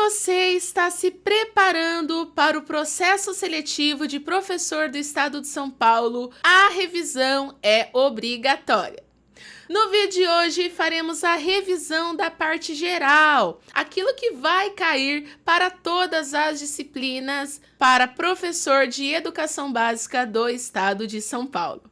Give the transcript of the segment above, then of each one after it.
você está se preparando para o processo seletivo de professor do estado de São Paulo, a revisão é obrigatória. No vídeo de hoje faremos a revisão da parte geral, aquilo que vai cair para todas as disciplinas para professor de educação básica do estado de São Paulo.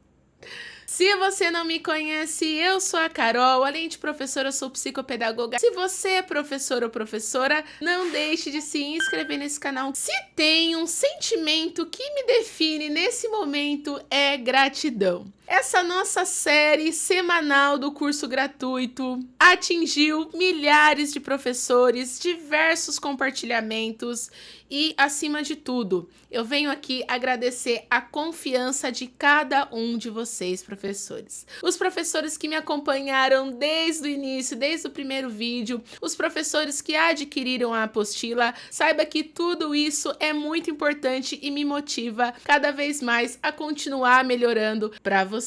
Se você não me conhece, eu sou a Carol, além de professora, eu sou psicopedagoga. Se você é professor ou professora, não deixe de se inscrever nesse canal. Se tem um sentimento que me define nesse momento, é gratidão. Essa nossa série semanal do curso gratuito atingiu milhares de professores, diversos compartilhamentos e, acima de tudo, eu venho aqui agradecer a confiança de cada um de vocês, professores. Os professores que me acompanharam desde o início, desde o primeiro vídeo, os professores que adquiriram a apostila, saiba que tudo isso é muito importante e me motiva cada vez mais a continuar melhorando para vocês.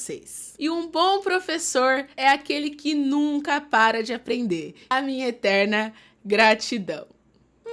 E um bom professor é aquele que nunca para de aprender. A minha eterna gratidão.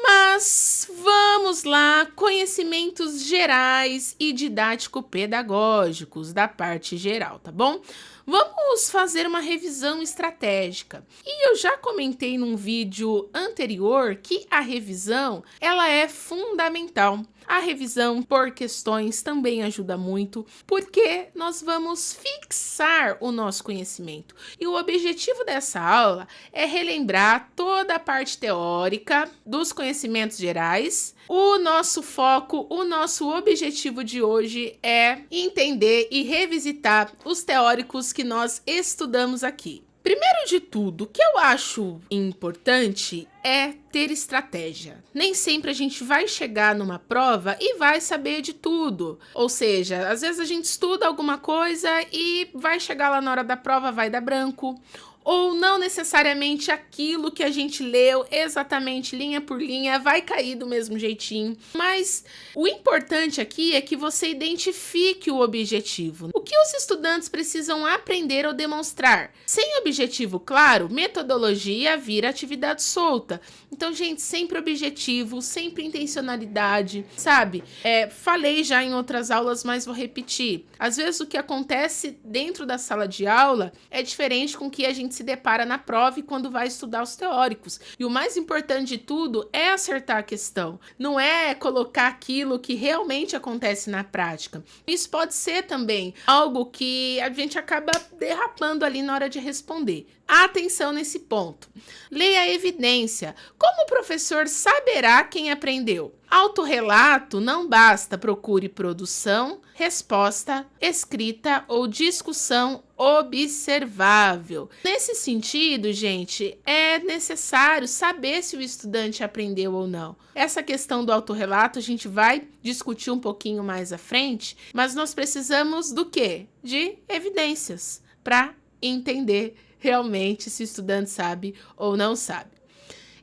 Mas vamos lá, conhecimentos gerais e didático-pedagógicos da parte geral, tá bom? Vamos fazer uma revisão estratégica. E eu já comentei num vídeo anterior que a revisão, ela é fundamental. A revisão por questões também ajuda muito, porque nós vamos fixar o nosso conhecimento. E o objetivo dessa aula é relembrar toda a parte teórica dos conhecimentos gerais. O nosso foco, o nosso objetivo de hoje é entender e revisitar os teóricos que nós estudamos aqui. Primeiro de tudo, o que eu acho importante é ter estratégia. Nem sempre a gente vai chegar numa prova e vai saber de tudo. Ou seja, às vezes a gente estuda alguma coisa e vai chegar lá na hora da prova, vai dar branco. Ou não necessariamente aquilo que a gente leu exatamente linha por linha vai cair do mesmo jeitinho. Mas o importante aqui é que você identifique o objetivo. O que os estudantes precisam aprender ou demonstrar? Sem objetivo claro, metodologia vira atividade solta. Então, gente, sempre objetivo, sempre intencionalidade, sabe? Falei já em outras aulas, mas vou repetir. Às vezes o que acontece dentro da sala de aula é diferente com o que a gente se depara na prova e quando vai estudar os teóricos. E o mais importante de tudo é acertar a questão. Não é colocar aquilo que realmente acontece na prática. Isso pode ser também algo que a gente acaba derrapando ali na hora de responder. Atenção nesse ponto. Leia a evidência. Como o professor saberá quem aprendeu? Autorrelato não basta, procure produção, resposta, escrita ou discussão observável. Nesse sentido, gente, é necessário saber se o estudante aprendeu ou não. Essa questão do autorrelato a gente vai discutir um pouquinho mais à frente, mas nós precisamos do quê? De evidências para entender realmente se o estudante sabe ou não sabe.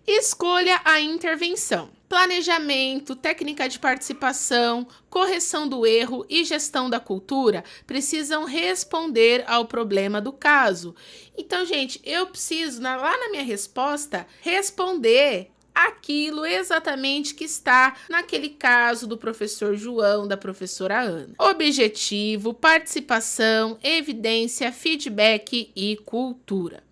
Escolha a intervenção. Planejamento, técnica de participação, correção do erro e gestão da cultura precisam responder ao problema do caso. Então, gente, eu preciso, lá na minha resposta, responder aquilo exatamente que está naquele caso do professor João, da professora Ana. Objetivo, participação, evidência, feedback e cultura.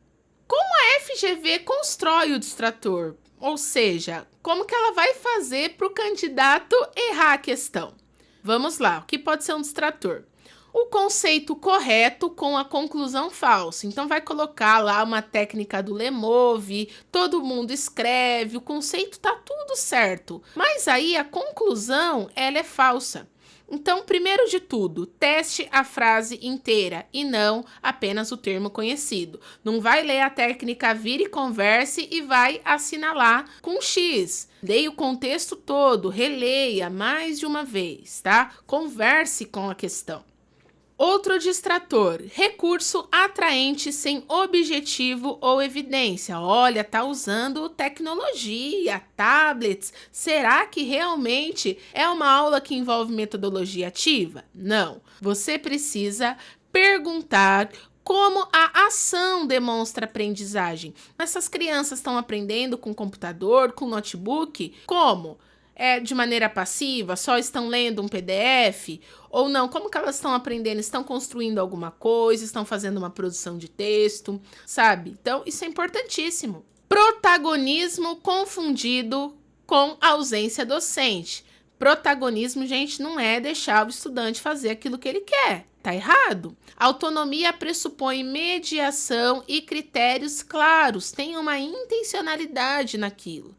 Como a FGV constrói o distrator? Ou seja, como que ela vai fazer para o candidato errar a questão? Vamos lá, o que pode ser um distrator? O conceito correto com a conclusão falsa. Então, vai colocar lá uma técnica do Lemove, todo mundo escreve, o conceito tá tudo certo. Mas aí a conclusão, ela é falsa. Então, primeiro de tudo, teste a frase inteira e não apenas o termo conhecido. Não vai ler a técnica vira e converse e vai assinalar com X. Leia o contexto todo, releia mais de uma vez, tá? Converse com a questão. Outro distrator, recurso atraente sem objetivo ou evidência. Olha, tá usando tecnologia, tablets. Será que realmente é uma aula que envolve metodologia ativa? Não. Você precisa perguntar como a ação demonstra aprendizagem. Essas crianças estão aprendendo com computador, com notebook, como? De maneira passiva, só estão lendo um PDF? Ou não? Como que elas estão aprendendo? Estão construindo alguma coisa? Estão fazendo uma produção de texto? Sabe? Então, isso é importantíssimo. Protagonismo confundido com ausência docente. Protagonismo, gente, não é deixar o estudante fazer aquilo que ele quer. Tá errado. Autonomia pressupõe mediação e critérios claros. Tem uma intencionalidade naquilo.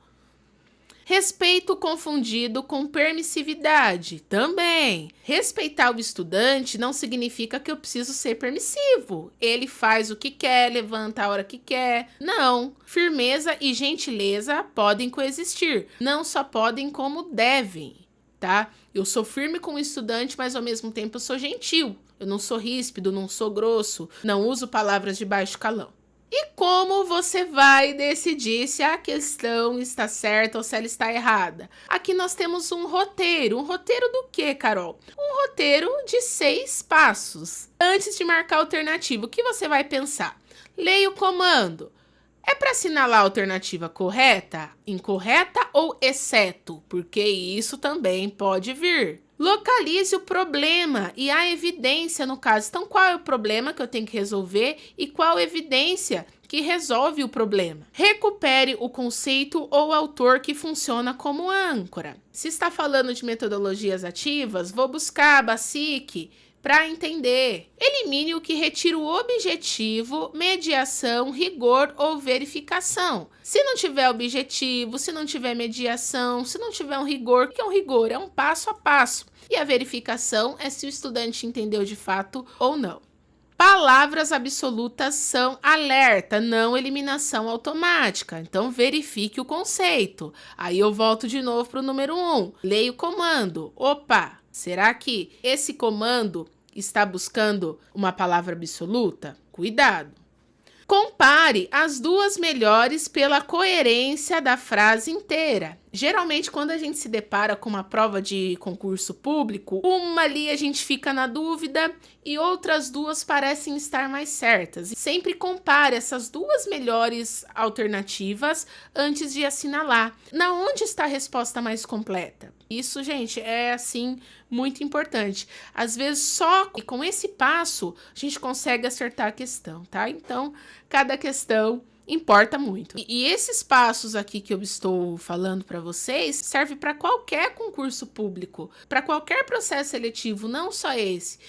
Respeito confundido com permissividade. Também. Respeitar o estudante não significa que eu preciso ser permissivo. Ele faz o que quer, levanta a hora que quer. Não. Firmeza e gentileza podem coexistir. Não só podem, como devem, tá? Eu sou firme com o estudante, mas ao mesmo tempo eu sou gentil. Eu não sou ríspido, não sou grosso, não uso palavras de baixo calão. E como você vai decidir se a questão está certa ou se ela está errada? Aqui nós temos um roteiro. Um roteiro do quê, Carol? Um roteiro de 6 passos. Antes de marcar a alternativa, o que você vai pensar? Leia o comando. É para assinalar a alternativa correta, incorreta ou exceto? Porque isso também pode vir. Localize o problema e a evidência no caso. Então, qual é o problema que eu tenho que resolver e qual evidência que resolve o problema? Recupere o conceito ou autor que funciona como âncora. Se está falando de metodologias ativas, vou buscar a BASIC para entender. Elimine o que retira o objetivo, mediação, rigor ou verificação. Se não tiver objetivo, se não tiver mediação, se não tiver um rigor, o que é um rigor? É um passo a passo. E a verificação é se o estudante entendeu de fato ou não. Palavras absolutas são alerta, não eliminação automática. Então, verifique o conceito. Aí eu volto de novo para o número 1. Leia o comando. Opa, será que esse comando está buscando uma palavra absoluta? Cuidado. Compare as duas melhores pela coerência da frase inteira. Geralmente, quando a gente se depara com uma prova de concurso público, uma ali a gente fica na dúvida e outras duas parecem estar mais certas. Sempre compare essas duas melhores alternativas antes de assinalar. Na onde está a resposta mais completa? Isso, gente, é assim muito importante. Às vezes, só com esse passo, a gente consegue acertar a questão, tá? Então, cada questão importa muito. E esses passos aqui que eu estou falando para vocês serve para qualquer concurso público, para qualquer processo seletivo, não só esse.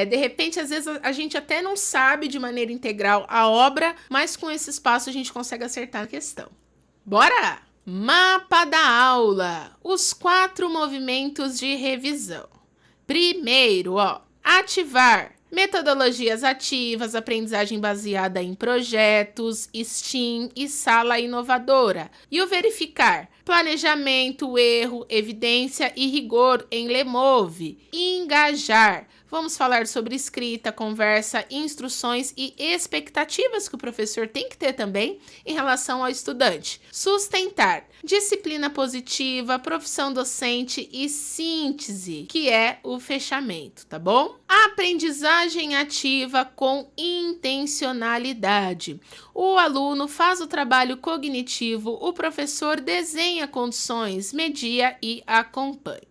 De repente, às vezes, a gente até não sabe de maneira integral a obra, mas com esses passos a gente consegue acertar a questão. Bora! Mapa da aula. Os 4 movimentos de revisão. Primeiro, ativar. Metodologias ativas, aprendizagem baseada em projetos, STEAM e sala inovadora. E o verificar. Planejamento, erro, evidência e rigor em LeMove. Engajar. Vamos falar sobre escrita, conversa, instruções e expectativas que o professor tem que ter também em relação ao estudante. Sustentar. Disciplina positiva, profissão docente e síntese, que é o fechamento, tá bom? Aprendizagem ativa com intencionalidade. O aluno faz o trabalho cognitivo, o professor desenha condições, media e acompanha.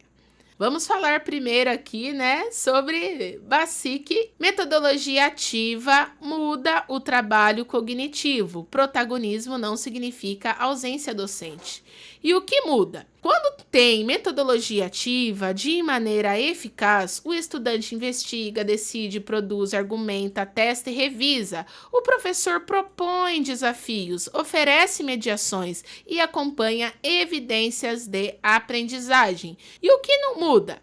Vamos falar primeiro aqui, sobre BASIC. Metodologia ativa muda o trabalho cognitivo. Protagonismo não significa ausência docente. E o que muda? Quando tem metodologia ativa, de maneira eficaz, o estudante investiga, decide, produz, argumenta, testa e revisa. O professor propõe desafios, oferece mediações e acompanha evidências de aprendizagem. E o que não muda?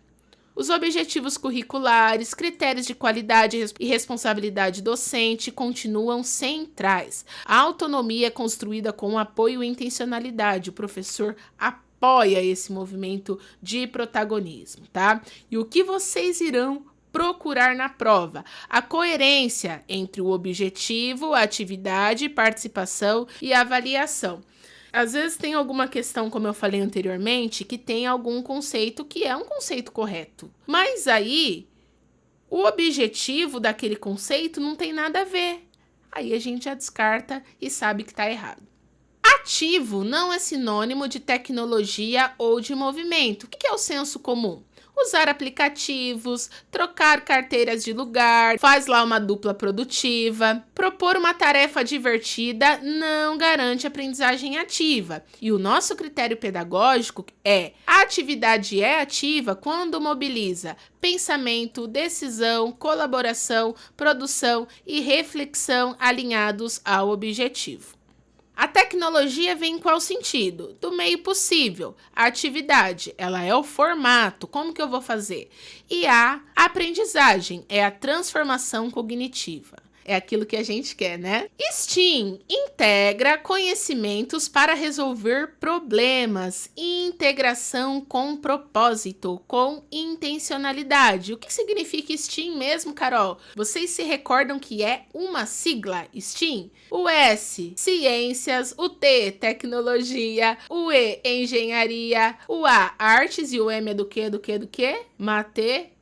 Os objetivos curriculares, critérios de qualidade e responsabilidade docente continuam centrais. A autonomia é construída com apoio e intencionalidade. O professor apoia esse movimento de protagonismo, tá? E o que vocês irão procurar na prova? A coerência entre o objetivo, a atividade, participação e avaliação. Às vezes tem alguma questão, como eu falei anteriormente, que tem algum conceito que é um conceito correto. Mas aí, o objetivo daquele conceito não tem nada a ver. Aí a gente já descarta e sabe que está errado. Ativo não é sinônimo de tecnologia ou de movimento. O que é o senso comum? Usar aplicativos, trocar carteiras de lugar, faz lá uma dupla produtiva. Propor uma tarefa divertida não garante aprendizagem ativa. E o nosso critério pedagógico é: a atividade é ativa quando mobiliza pensamento, decisão, colaboração, produção e reflexão alinhados ao objetivo. A tecnologia vem em qual sentido? Do meio possível. A atividade, ela é o formato, como que eu vou fazer? E a aprendizagem é a transformação cognitiva. É aquilo que a gente quer, né? STEAM integra conhecimentos para resolver problemas, integração com propósito, com intencionalidade. O que significa STEAM mesmo, Carol? Vocês se recordam que é uma sigla, STEAM? O S, ciências, o T, tecnologia, o E, engenharia, o A, artes e o M é do quê? Matemática,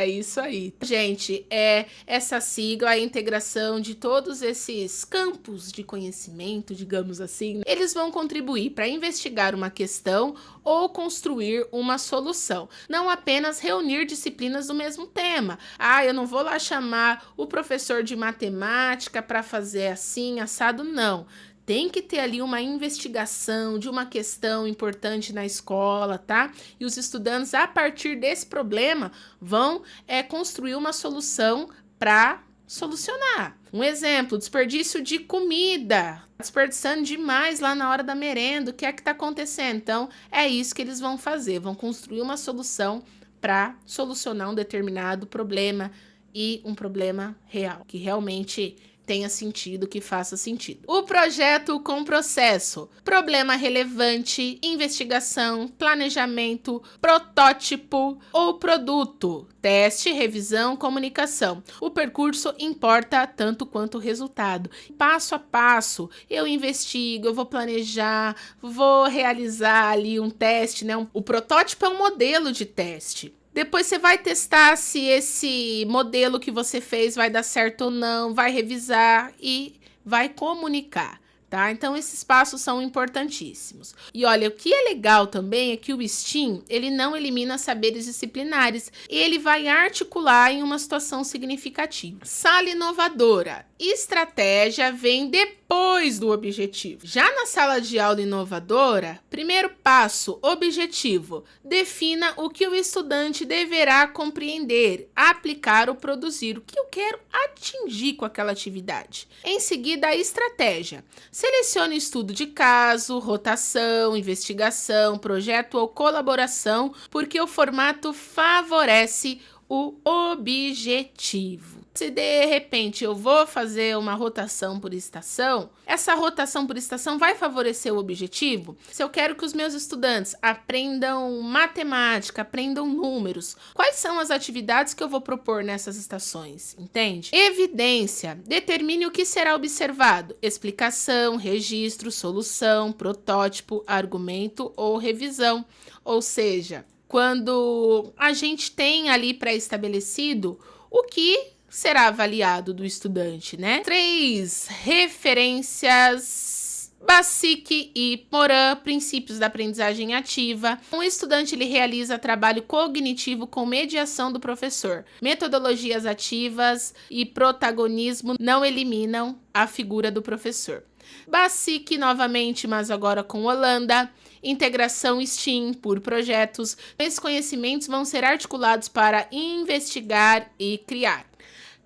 isso aí. Gente, é essa sigla, a integração de todos esses campos de conhecimento, digamos assim, eles vão contribuir para investigar uma questão ou construir uma solução. Não apenas reunir disciplinas do mesmo tema. Eu não vou lá chamar o professor de matemática para fazer assim, assado, não. Tem que ter ali uma investigação de uma questão importante na escola, tá? E os estudantes, a partir desse problema, vão construir uma solução para solucionar. Um exemplo, desperdício de comida. Desperdiçando demais lá na hora da merenda. O que é que está acontecendo? Então, é isso que eles vão fazer. Vão construir uma solução para solucionar um determinado problema e um problema real, que realmente tenha sentido, que faça sentido. O projeto com processo: problema relevante, investigação, planejamento, protótipo ou produto, teste, revisão, comunicação. O percurso importa tanto quanto o resultado. Passo a passo, eu investigo, eu vou planejar, vou realizar ali um teste, né? O protótipo é um modelo de teste. Depois você vai testar se esse modelo que você fez vai dar certo ou não, vai revisar e vai comunicar, tá? Então, esses passos são importantíssimos. E olha, o que é legal também é que o STEAM, ele não elimina saberes disciplinares, ele vai articular em uma situação significativa. Sala inovadora: estratégia vem depois do objetivo. Já na sala de aula inovadora, primeiro passo, objetivo: defina o que o estudante deverá compreender, aplicar ou produzir, o que eu quero atingir com aquela atividade. Em seguida, a estratégia: selecione estudo de caso, rotação, investigação, projeto ou colaboração, porque o formato favorece o objetivo. Se de repente eu vou fazer uma rotação por estação, essa rotação por estação vai favorecer o objetivo? Se eu quero que os meus estudantes aprendam matemática, aprendam números, quais são as atividades que eu vou propor nessas estações? Entende? Evidência: determine o que será observado. Explicação, registro, solução, protótipo, argumento ou revisão. Ou seja, quando a gente tem ali pré-estabelecido o que será avaliado do estudante, né? 3 referências: Basic e Moran, princípios da aprendizagem ativa. O estudante ele realiza trabalho cognitivo com mediação do professor. Metodologias ativas e protagonismo não eliminam a figura do professor. Basic novamente, mas agora com Holanda. Integração STEAM por projetos. Esses conhecimentos vão ser articulados para investigar e criar.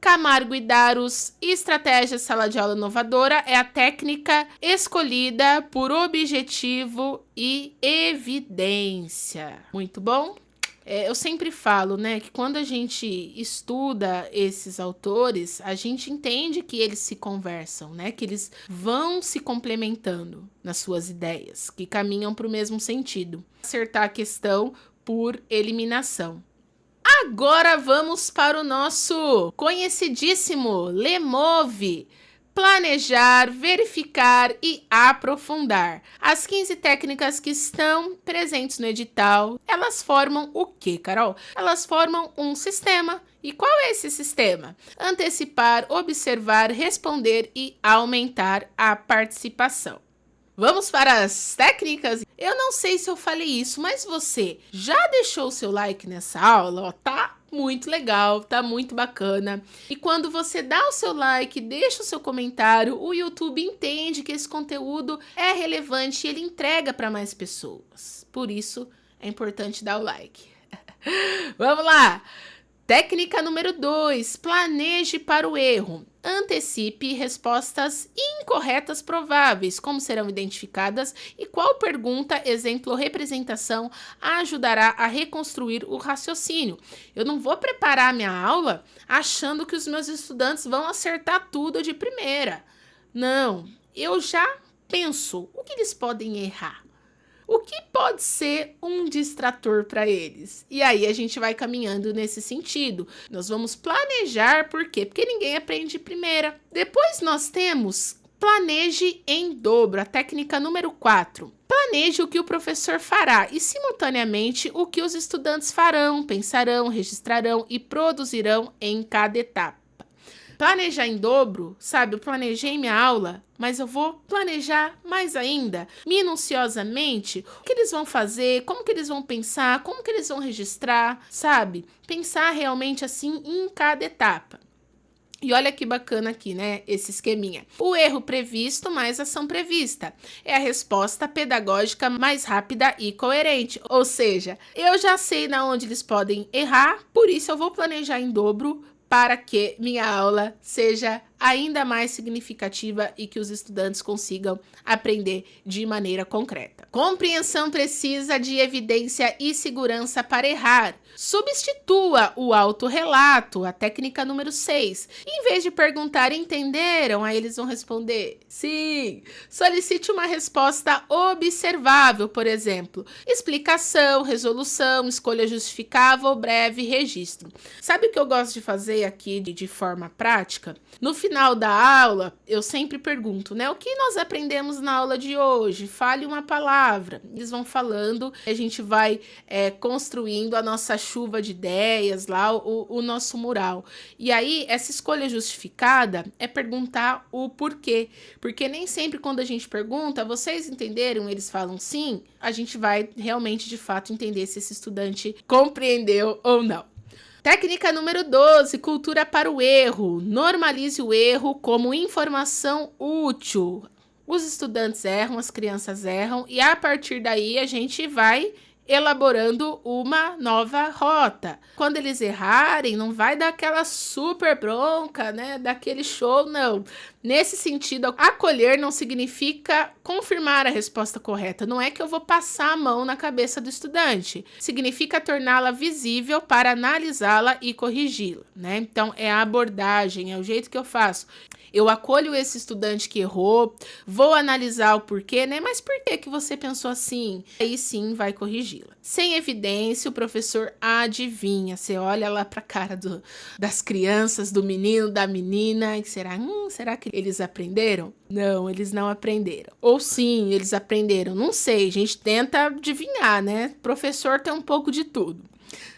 Camargo e Darros: estratégia sala de aula inovadora é a técnica escolhida por objetivo e evidência. Muito bom? Eu sempre falo, né, que quando a gente estuda esses autores, a gente entende que eles se conversam, né, que eles vão se complementando nas suas ideias, que caminham para o mesmo sentido. Acertar a questão por eliminação. Agora vamos para o nosso conhecidíssimo Lemove: planejar, verificar e aprofundar. As 15 técnicas que estão presentes no edital, elas formam o quê, Carol? Elas formam um sistema E qual é esse sistema? Antecipar, observar, responder e aumentar a participação. Vamos para as técnicas? Eu não sei se eu falei isso, mas você já deixou o seu like nessa aula? Ó, tá muito legal, tá muito bacana. E quando você dá o seu like, deixa o seu comentário, o YouTube entende que esse conteúdo é relevante e ele entrega para mais pessoas. Por isso, é importante dar o like. Vamos lá! Técnica número 2, planeje para o erro. Antecipe respostas incorretas prováveis, como serão identificadas e qual pergunta, exemplo ou representação ajudará a reconstruir o raciocínio. Eu não vou preparar minha aula achando que os meus estudantes vão acertar tudo de primeira. Não, eu já penso o que eles podem errar. O que pode ser um distrator para eles? E aí a gente vai caminhando nesse sentido. Nós vamos planejar, por quê? Porque ninguém aprende de primeira. Depois nós temos planeje em dobro, a técnica número 4. Planeje o que o professor fará e, simultaneamente, o que os estudantes farão, pensarão, registrarão e produzirão em cada etapa. Planejar em dobro, sabe, eu planejei minha aula, mas eu vou planejar mais ainda, minuciosamente, o que eles vão fazer, como que eles vão pensar, como que eles vão registrar, sabe? Pensar realmente assim em cada etapa. E olha que bacana aqui, né, esse esqueminha. O erro previsto mais ação prevista. É a resposta pedagógica mais rápida e coerente. Ou seja, eu já sei na onde eles podem errar, por isso eu vou planejar em dobro, para que minha aula seja ainda mais significativa e que os estudantes consigam aprender de maneira concreta. Compreensão precisa de evidência e segurança para errar. Substitua o autorrelato, a técnica número 6. Em vez de perguntar, entenderam? Aí eles vão responder, sim. Solicite uma resposta observável, por exemplo, explicação, resolução, escolha justificável, breve, registro. Sabe o que eu gosto de fazer aqui de forma prática? No final da aula, eu sempre pergunto, né? O que nós aprendemos na aula de hoje? Fale uma palavra. Eles vão falando, a gente vai construindo a nossa chuva de ideias lá, o nosso mural. E aí, essa escolha justificada é perguntar o porquê. Porque nem sempre quando a gente pergunta, vocês entenderam? Eles falam sim, a gente vai realmente, de fato, entender se esse estudante compreendeu ou não. Técnica número 12, cultura para o erro. Normalize o erro como informação útil. Os estudantes erram, as crianças erram e a partir daí a gente vai elaborando uma nova rota. Quando eles errarem, não vai dar aquela super bronca, né? Daquele show, não. Nesse sentido, acolher não significa confirmar a resposta correta. Não é que eu vou passar a mão na cabeça do estudante. Significa torná-la visível para analisá-la e corrigi-la, né? Então, é a abordagem, é o jeito que eu faço. Eu acolho esse estudante que errou, vou analisar o porquê, né? Mas por que você pensou assim? Aí sim vai corrigi-la. Sem evidência, o professor adivinha. Você olha lá para a cara das crianças, do menino, da menina, e será que eles aprenderam? Não, eles não aprenderam. Ou sim, eles aprenderam. Não sei, a gente tenta adivinhar, né? Professor tem um pouco de tudo.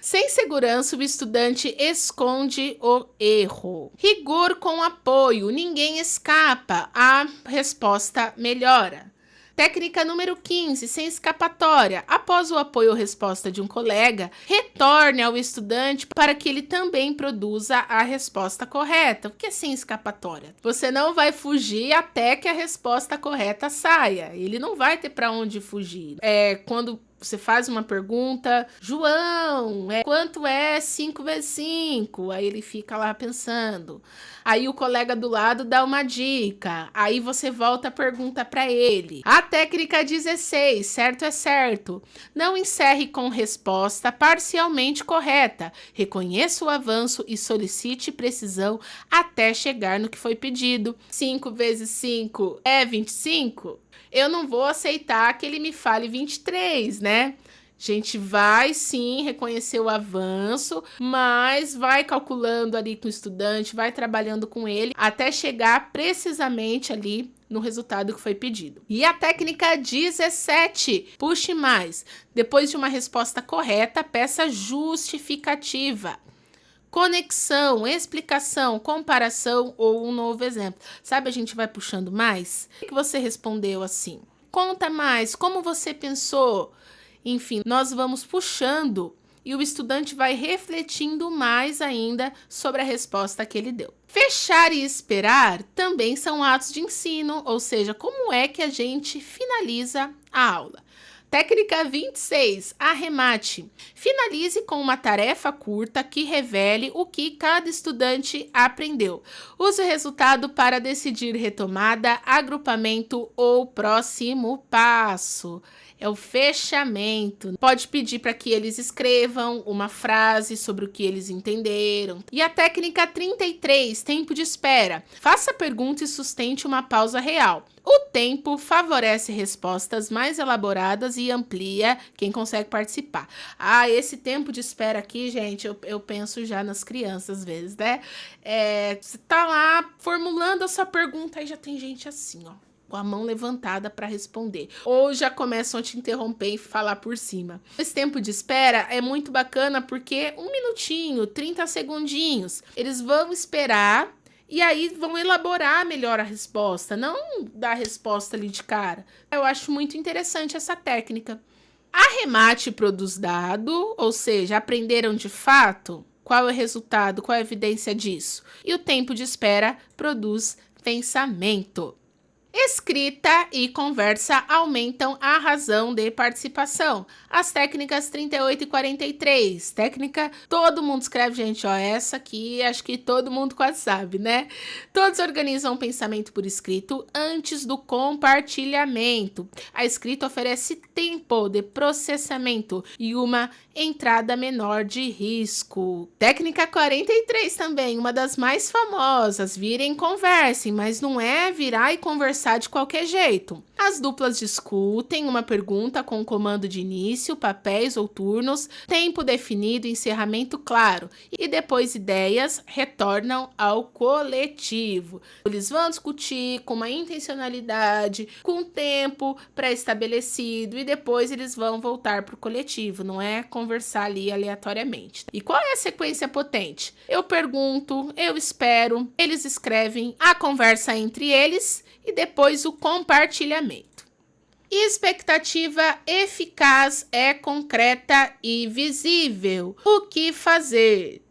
Sem segurança, o estudante esconde o erro. Rigor com apoio, ninguém escapa, a resposta melhora. Técnica número 15, sem escapatória. Após o apoio ou resposta de um colega, retorne ao estudante para que ele também produza a resposta correta. O que é sem escapatória? Você não vai fugir até que a resposta correta saia. Ele não vai ter para onde fugir. Quando você faz uma pergunta, João, quanto é 5 vezes 5? Aí ele fica lá pensando. Aí o colega do lado dá uma dica. Aí você volta a pergunta para ele. A técnica 16, certo é certo. Não encerre com resposta parcialmente correta. Reconheça o avanço e solicite precisão até chegar no que foi pedido. 5 vezes 5 é 25? Eu não vou aceitar que ele me fale 23, né? A gente vai sim reconhecer o avanço, mas vai calculando ali com o estudante, vai trabalhando com ele até chegar precisamente ali no resultado que foi pedido. E a técnica 17, puxe mais. Depois de uma resposta correta, peça justificativa. conexão, explicação, comparação ou um novo exemplo. Sabe, a gente vai puxando mais? O que você respondeu assim? Conta mais, como você pensou? Enfim, nós vamos puxando e o estudante vai refletindo mais ainda sobre a resposta que ele deu. Fechar e esperar também são atos de ensino, ou seja, como é que a gente finaliza a aula. Técnica 26, arremate. Finalize com uma tarefa curta que revele o que cada estudante aprendeu. Use o resultado para decidir retomada, agrupamento ou próximo passo. É o fechamento. Pode pedir para que eles escrevam uma frase sobre o que eles entenderam. E a técnica 33, tempo de espera. Faça a pergunta e sustente uma pausa real. O tempo favorece respostas mais elaboradas e amplia quem consegue participar. Esse tempo de espera aqui, gente, eu penso já nas crianças às vezes, né? Você tá lá formulando a sua pergunta e já tem gente assim, ó, com a mão levantada para responder. Ou já começam a te interromper e falar por cima. Esse tempo de espera é muito bacana porque 1 minutinho, 30 segundinhos, eles vão esperar e aí vão elaborar melhor a resposta, não dar a resposta ali de cara. Eu acho muito interessante essa técnica. Arremate produz dado, ou seja, aprenderam de fato? Qual é o resultado? Qual é a evidência disso? E o tempo de espera produz pensamento. Escrita e conversa aumentam a razão de participação. As técnicas 38 e 43. Técnica, todo mundo escreve, gente, ó, essa aqui acho que todo mundo quase sabe, né? Todos organizam o pensamento por escrito antes do compartilhamento. A escrita oferece tempo de processamento e uma entrada menor de risco. Técnica 43 também, uma das mais famosas. Virem e conversem, mas não é virar e conversar de qualquer jeito. As duplas discutem uma pergunta com comando de início, papéis ou turnos, tempo definido, encerramento claro, e depois ideias retornam ao coletivo. Eles vão discutir com uma intencionalidade, com tempo pré-estabelecido e depois eles vão voltar para o coletivo, não é conversar ali aleatoriamente. E qual é a sequência potente? Eu pergunto, eu espero, eles escrevem a conversa entre eles e depois o compartilhamento. Expectativa eficaz é concreta e visível. O que fazer?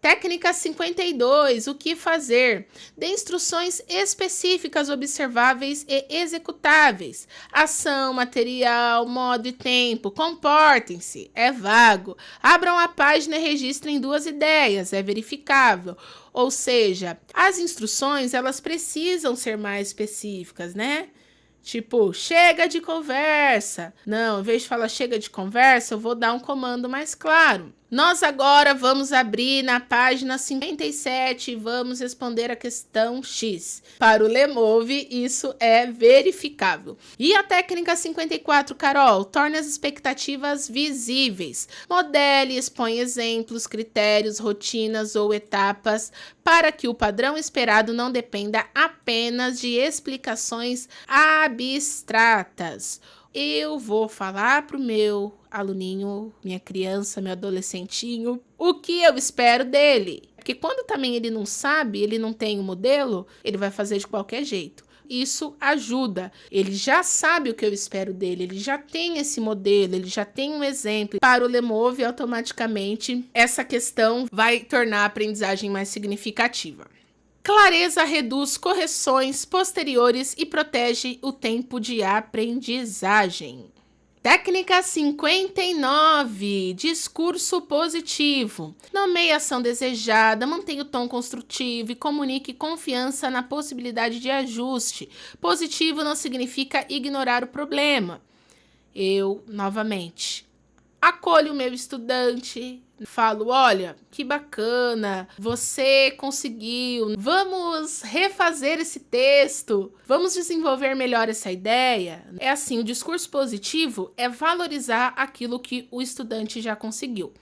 Técnica 52, o que fazer? Dê instruções específicas, observáveis e executáveis. Ação, material, modo e tempo. Comportem-se, é vago. Abram a página e registrem 2 ideias, é verificável. Ou seja, as instruções, elas precisam ser mais específicas, né? Tipo, chega de conversa. Não, em vez de falar chega de conversa, eu vou dar um comando mais claro. Nós agora vamos abrir na página 57 e vamos responder a questão X. Para o Lemove, isso é verificável. E a técnica 54, Carol, torne as expectativas visíveis. Modele, expõe exemplos, critérios, rotinas ou etapas para que o padrão esperado não dependa apenas de explicações abstratas. Eu vou falar para o meu aluninho, minha criança, meu adolescentinho, o que eu espero dele. Porque quando também ele não sabe, ele não tem um modelo, ele vai fazer de qualquer jeito. Isso ajuda. Ele já sabe o que eu espero dele, ele já tem esse modelo, ele já tem um exemplo. Para o Lemove, automaticamente, essa questão vai tornar a aprendizagem mais significativa. Clareza reduz correções posteriores e protege o tempo de aprendizagem. Técnica 59, discurso positivo. Nomeie a ação desejada, mantenha o tom construtivo e comunique confiança na possibilidade de ajuste. Positivo não significa ignorar o problema. Eu, novamente, acolho o meu estudante, falo, olha, que bacana, você conseguiu, vamos refazer esse texto, vamos desenvolver melhor essa ideia. É assim, o discurso positivo é valorizar aquilo que o estudante já conseguiu.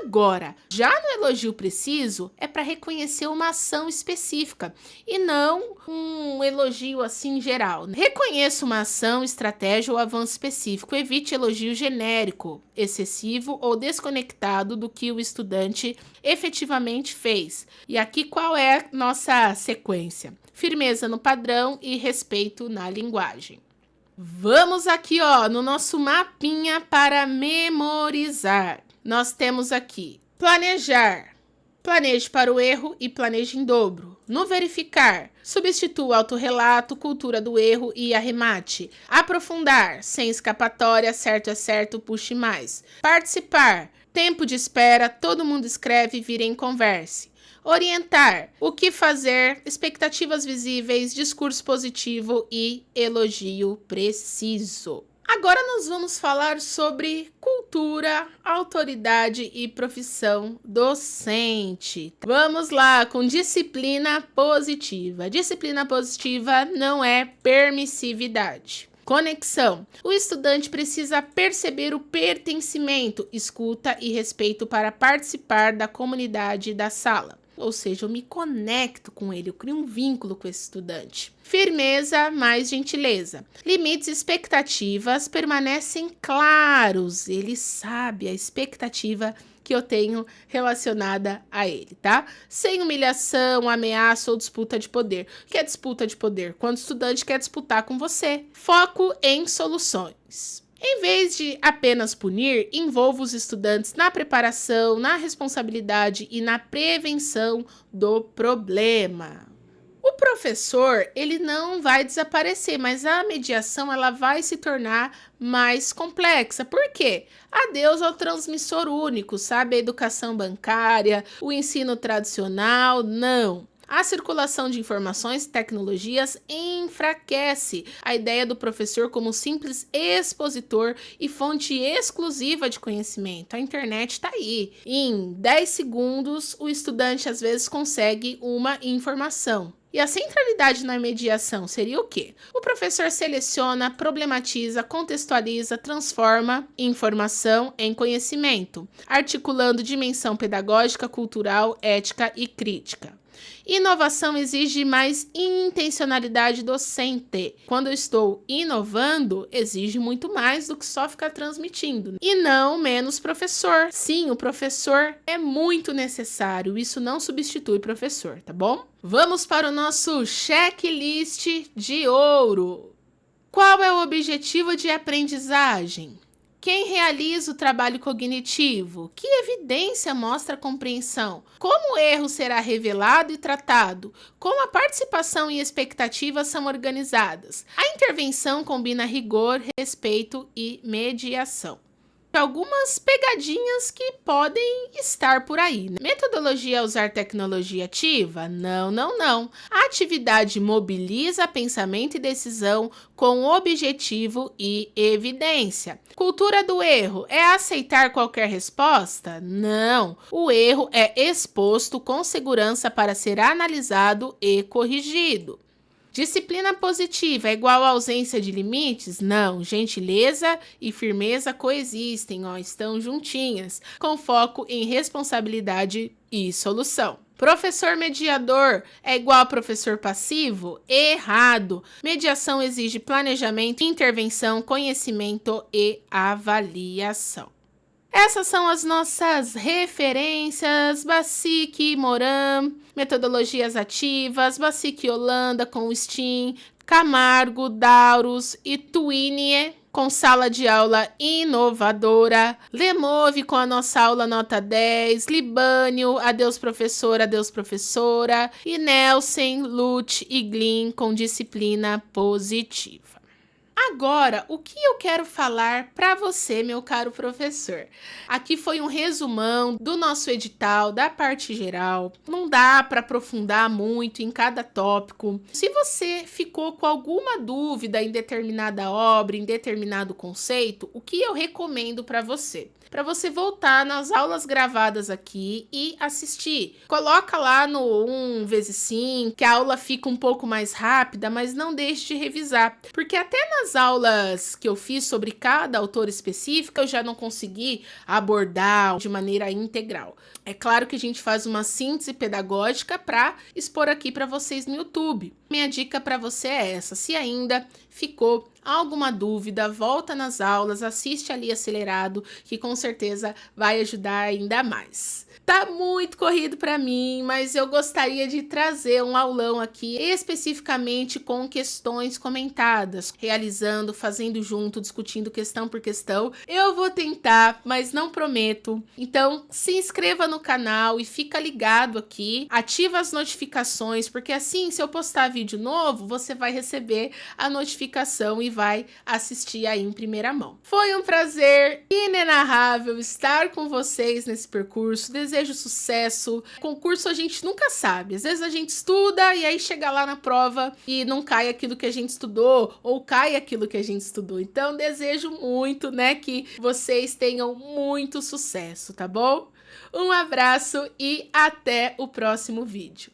Agora, já no elogio preciso, é para reconhecer uma ação específica e não um elogio assim geral. Reconheça uma ação, estratégia ou avanço específico, evite elogio genérico, excessivo ou desconectado do que que o estudante efetivamente fez. E aqui qual é a nossa sequência? Firmeza no padrão e respeito na linguagem. Vamos aqui, ó, no nosso mapinha para memorizar. Nós temos aqui planejar. Planeje para o erro e planeje em dobro. No verificar, substitua autorrelato, cultura do erro e arremate. Aprofundar, sem escapatória, certo é certo, puxe mais. Participar, tempo de espera, todo mundo escreve, vire em converse. Orientar, o que fazer, expectativas visíveis, discurso positivo e elogio preciso. Agora nós vamos falar sobre cultura, autoridade e profissão docente. Vamos lá com disciplina positiva. Disciplina positiva não é permissividade. Conexão. O estudante precisa perceber o pertencimento, escuta e respeito para participar da comunidade da sala. Ou seja, eu me conecto com ele, eu crio um vínculo com esse estudante. Firmeza mais gentileza. Limites e expectativas permanecem claros. Ele sabe a expectativa que eu tenho relacionada a ele, tá? Sem humilhação, ameaça ou disputa de poder. O que é disputa de poder? Quando o estudante quer disputar com você. Foco em soluções. Em vez de apenas punir, envolva os estudantes na preparação, na responsabilidade e na prevenção do problema. O professor, ele não vai desaparecer, mas a mediação ela vai se tornar mais complexa. Por quê? Adeus ao transmissor único, sabe? A educação bancária, o ensino tradicional, não. A circulação de informações e tecnologias enfraquece a ideia do professor como simples expositor e fonte exclusiva de conhecimento. A internet está aí. Em 10 segundos, o estudante às vezes consegue uma informação. E a centralidade na mediação seria o quê? O professor seleciona, problematiza, contextualiza, transforma informação em conhecimento, articulando dimensão pedagógica, cultural, ética e crítica. Inovação exige mais intencionalidade docente. Quando eu estou inovando, exige muito mais do que só ficar transmitindo. E não menos professor. Sim, o professor é muito necessário. Isso não substitui professor, tá bom? Vamos para o nosso checklist de ouro. Qual é o objetivo de aprendizagem? Quem realiza o trabalho cognitivo? Que evidência mostra a compreensão? Como o erro será revelado e tratado? Como a participação e expectativas são organizadas? A intervenção combina rigor, respeito e mediação. Algumas pegadinhas que podem estar por aí, né? Metodologia é usar tecnologia ativa? Não. A atividade mobiliza pensamento e decisão com objetivo e evidência. Cultura do erro é aceitar qualquer resposta? Não. O erro é exposto com segurança para ser analisado e corrigido. Disciplina positiva é igual a ausência de limites? Não. Gentileza e firmeza coexistem, estão juntinhas, com foco em responsabilidade e solução. Professor mediador é igual a professor passivo? Errado. Mediação exige planejamento, intervenção, conhecimento e avaliação. Essas são as nossas referências, Bassic, Moran, metodologias ativas, Bassic Holanda com o STEAM, Camargo, Daurus e Twinie com sala de aula inovadora, Lemove com a nossa aula nota 10, Libânio, adeus professora, e Nelson, Lute e Glyn com disciplina positiva. Agora, o que eu quero falar para você, meu caro professor? Aqui foi um resumão do nosso edital, da parte geral. Não dá para aprofundar muito em cada tópico. Se você ficou com alguma dúvida em determinada obra, em determinado conceito, o que eu recomendo para você? Para você voltar nas aulas gravadas aqui e assistir. Coloca lá no 1x5, que a aula fica um pouco mais rápida, mas não deixe de revisar. Porque até nas aulas que eu fiz sobre cada autor específico, eu já não consegui abordar de maneira integral. É claro que a gente faz uma síntese pedagógica para expor aqui para vocês no YouTube. Minha dica para você é essa. Se ainda ficou alguma dúvida, volta nas aulas, assiste ali acelerado, que com certeza vai ajudar ainda mais. Tá muito corrido para mim, mas eu gostaria de trazer um aulão aqui especificamente com questões comentadas, realizando, fazendo junto, discutindo questão por questão. Eu vou tentar, mas não prometo. Então, se inscreva no canal e fica ligado aqui, ativa as notificações, porque assim, se eu postar vídeo novo, você vai receber a notificação e vai assistir aí em primeira mão. Foi um prazer inenarrável estar com vocês nesse percurso. Desejo sucesso. Concurso a gente nunca sabe. Às vezes a gente estuda e aí chega lá na prova e não cai aquilo que a gente estudou ou cai aquilo que a gente estudou. Então desejo muito, né, que vocês tenham muito sucesso, tá bom? Um abraço e até o próximo vídeo.